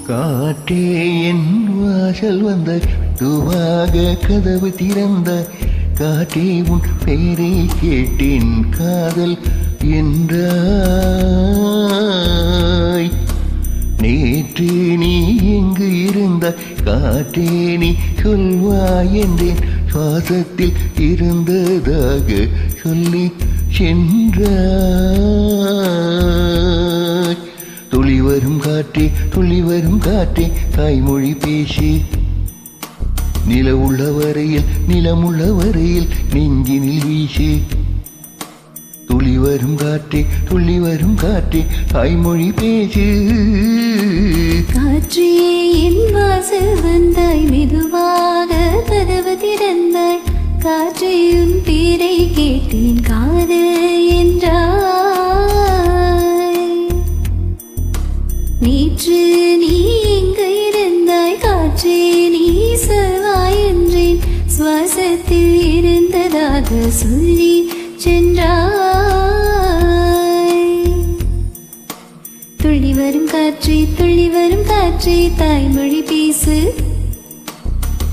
காற்றே என் வாசல் வந்த துவாக கதவு திறந்த காற்றே உன் பெயரை கேட்டேன் காதல் என்றாய். நேற்று நீ எங்கு இருந்த காற்றே நீ சொல்வாய் என்றேன் சுவாசத்தில் இருந்ததாக சொல்லி சென்றாய். துளி வரும் காற்றே துளி வரும் காற்றே தாய்மொழி பேசி நிலவுள்ள வரையில் நிலமுள்ள வரையில் நெஞ்சினில் வீசி. துளி வரும் காற்றே துளி வரும் காற்றே தாய்மொழி பேசு. காற்றே என் வாசல் வந்தாய் மெதுவாக கதவு திறந்தாய் காற்றே உன் பேரை கேட்டேன் காதல் என்றாய். நேற்று நீ எங்கு இருந்தாய் காற்றே நீ சொல்வாய் என்றேன் சுவாசத்தில் இருந்ததாக சொல்லி சென்றாய். துள்ளி வரும் காற்றே துள்ளி வரும் காற்றே தாய்மொழி பேசு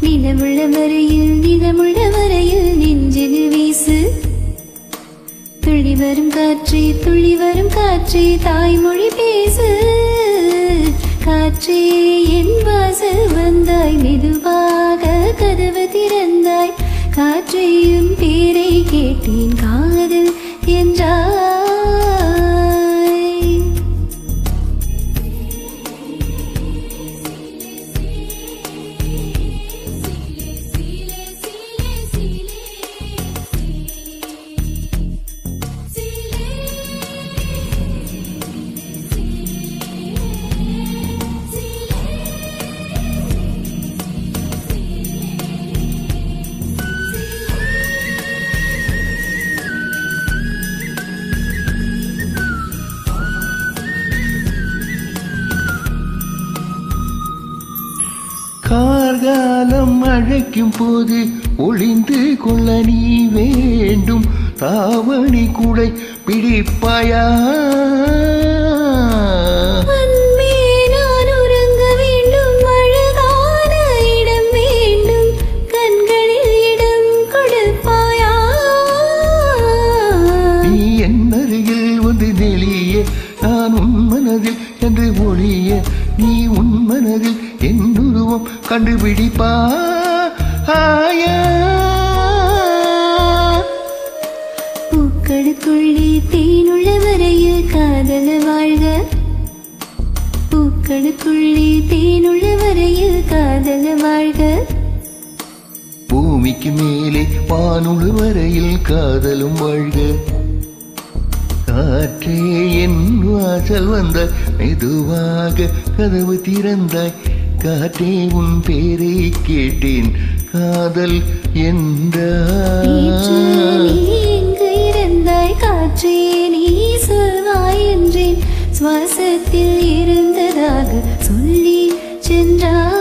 நிலமுள்ள வரையில் நிலமுள்ள வரையில் நெஞ்சில் வீசு. துள்ளி வரும் காற்றே துள்ளி வரும் காற்றே தாய்மொழி பேசு. காற்றே என் வாசல் வந்தாய் மெதுவாக கதவு திறந்தாய் காற்றையும் பேரை கேட்டேன் காதல் என்றாய். கார்காலம் அழைக்கும் போது ஒளிந்து கொள்ள நீ வேண்டும் தாவணி கூடை பிடிப்பாயா. நான் உறங்க வேண்டும் அழகான இடம் வேண்டும் கண்களில் இடம் கொடுப்பாயா. நீ என் அருகில் வந்து நெளிய நான் உன் மனதில் என்று ஒளிய நீ உன் மனதில் என் உருவம் கண்டுபிடிப்பாயா. பூக்களுக்குள்ளே தேனுள்ள வரையில் காதல வாழ்க பூக்களுக்குள்ளே தேனுள்ள வரையில் காதல வாழ்க. பூமிக்கு மேலே வானுள்ள வரையில் காதலும் வாழ்க. காற்றே என் வாசல் வந்த மெதுவாக கதவு திறந்தாய் காற்றே உன் பேரை கேட்டேன் காதல் என்றாய். எங்கு இருந்தாய் காற்றே நீ சொல்வாய் என்றேன் சுவாசத்தில் இருந்ததாக சொல்லி சென்றாய்.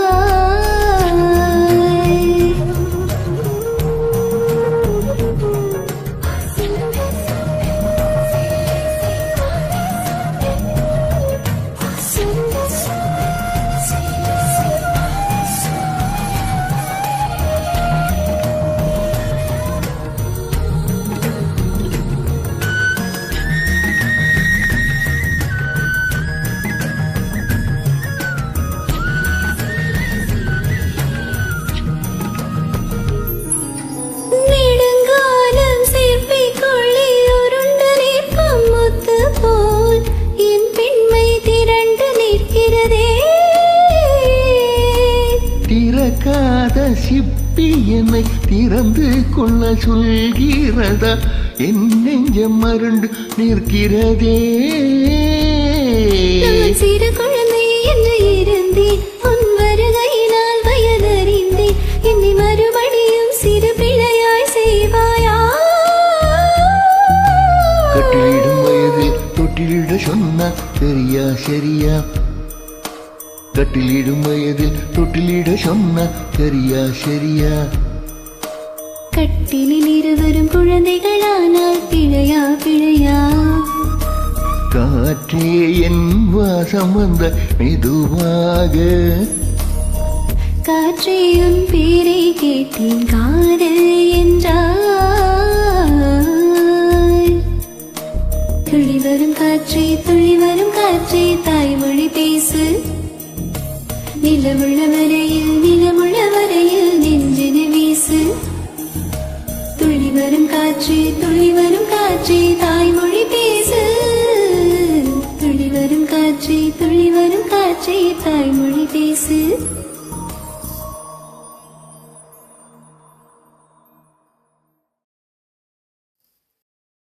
திறக்காத சிப்பி என்னை திறந்து கொள்ள சொல்கிறதா என் நெஞ்சம் மருண்டு நிற்கிறதே. சிறு குழந்தை என்று இருந்தேன் உன் வருகையினால் வயதறிந்தேன் என்னை மறுபடியும் சிறு பிள்ளையாய் செய்வாயா. கட்டிலிடும் வயதில் தொட்டிலிட சொன்னா சரியா சரியா. கட்டிலிடும் வயதில் தொட்டிலிட சொன்ன சரியா சரியா. கட்டிலில் இருவரும் குழந்தைகளானால் பிழையா பிழையா. காற்றே என் வாசம் வந்த மெதுவாக காற்றே உன் பேரை கேட்டேன் காதல் என்றாய் துள்ளி வரும் காற்றே துள்ளி வரும் காற்றே தாய்மொழி பேசு நிலமுள்ள வரையில் நெஞ்சின வீசு துள்ளி வரும் காற்றே தாய்மொழி பேசு துள்ளி வரும் காற்றே தாய்மொழி பேசு